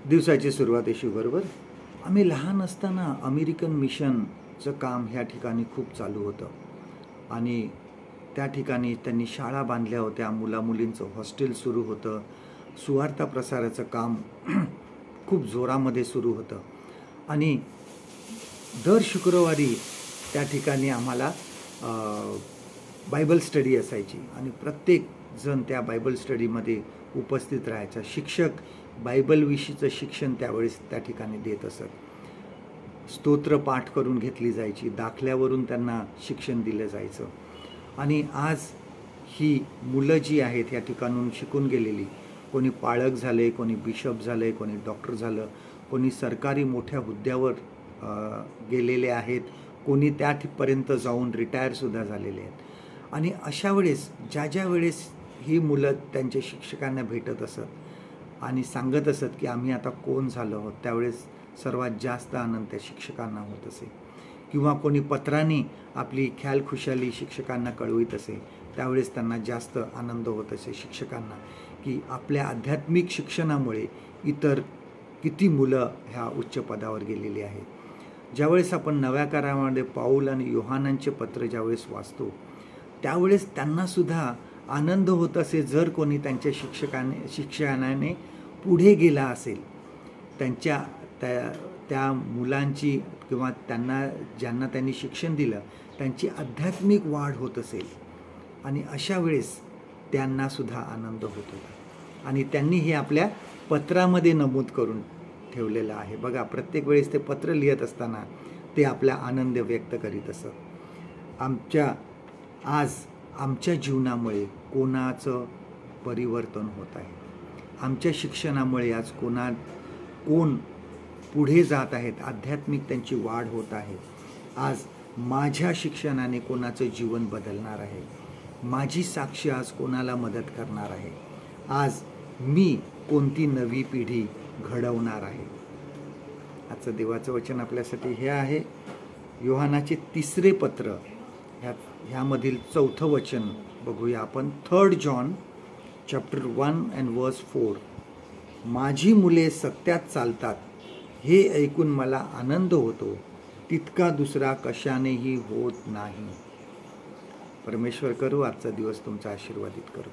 दिवसाची सुरुवात येशूबरोबर. आम्ही लहान असताना अमेरिकन मिशनचं काम ह्या ठिकाणी खूप चालू होतं आणि त्या ठिकाणी त्यांनी शाळा बांधल्या होत्या, मुलामुलींचं हॉस्टेल सुरू होतं, सुवार्ता प्रसाराचं काम खूप जोरामध्ये सुरू होतं आणि दर शुक्रवारी त्या ठिकाणी आम्हाला बायबल स्टडी असायची आणि प्रत्येक जण त्या बायबल स्टडीमध्ये उपस्थित राहायचा. शिक्षक बायबलविषयीचं शिक्षण त्यावेळेस त्या ठिकाणी देत असत. स्तोत्र पाठ करून घेतली जायची, दाखल्यावरून त्यांना शिक्षण दिलं जायचं. आणि आज ही मुलं जी आहेत या ठिकाणून शिकून गेलेली, कोणी पाळक झाले, कोणी बिशप झाले, कोणी डॉक्टर झालं, कोणी सरकारी मोठ्या हुद्द्यावर गेलेले आहेत, कोणी त्यापर्यंत जाऊन रिटायरसुद्धा झालेले आहेत. आणि अशा वेळेस ज्या वेळेस ही मुलं त्यांच्या शिक्षकांना भेटत असत आणि सांगत असत की आम्ही आता कोण झालो आहोत, त्यावेळेस सर्वात जास्त आनंद त्या शिक्षकांना होत असे. किंवा कोणी पत्रांनी आपली ख्यालखुशाली शिक्षकांना कळवित असे, त्यावेळेस त्यांना जास्त आनंद होत असे शिक्षकांना की आपल्या आध्यात्मिक शिक्षणामुळे इतर किती मुलं ह्या उच्च पदावर गेलेली आहेत. ज्यावेळेस आपण नव्या करारामध्ये पाऊल आणि योहानांचे पत्र ज्यावेळेस वाचतो त्यावेळेस त्यांनासुद्धा आनंद होत असे जर कोणी त्यांच्या शिक्षणाने पुढे गेला असेल, त्यांच्या त्या मुलांची किंवा ज्यांना त्यांनी शिक्षण दिलं त्यांची आध्यात्मिक वाढ होत असेल. आणि अशा वेळेस त्यांनासुद्धा आनंद होत होता आणि त्यांनी हे आपल्या पत्रामध्ये नमूद करून ठेवलेलं आहे. बघा, प्रत्येक वेळेस ते पत्र लिहित असताना ते आपला आनंद व्यक्त करीत असत. आज आमच्या जीवनामुळे कोणाचं परिवर्तन होत आहे, आमच्या शिक्षणामुळे आज कोण पुढे जात आहेत, आध्यात्मिक त्यांची वाढ होत आहे. आज माझ्या शिक्षणाने कोणाचं जीवन बदलणार आहे, माझी साक्ष आज कोणाला मदत करणार आहे, आज मी कोणती नवी पिढी घडवणार आहे. आजचं देवाचं वचन आपल्यासाठी हे आहे, योहानाचे 3 पत्र ह्यामधील 4थं वचन बघूया आपण. 3 जॉन चॅप्टर 1 and verse 4. माझी मुले सत्यात चालतात हे ऐकून मला आनंद होतो, तितका दुसरा कशानेही होत नाही. परमेश्वर करू आजचा दिवस तुमचा आशीर्वादित करू.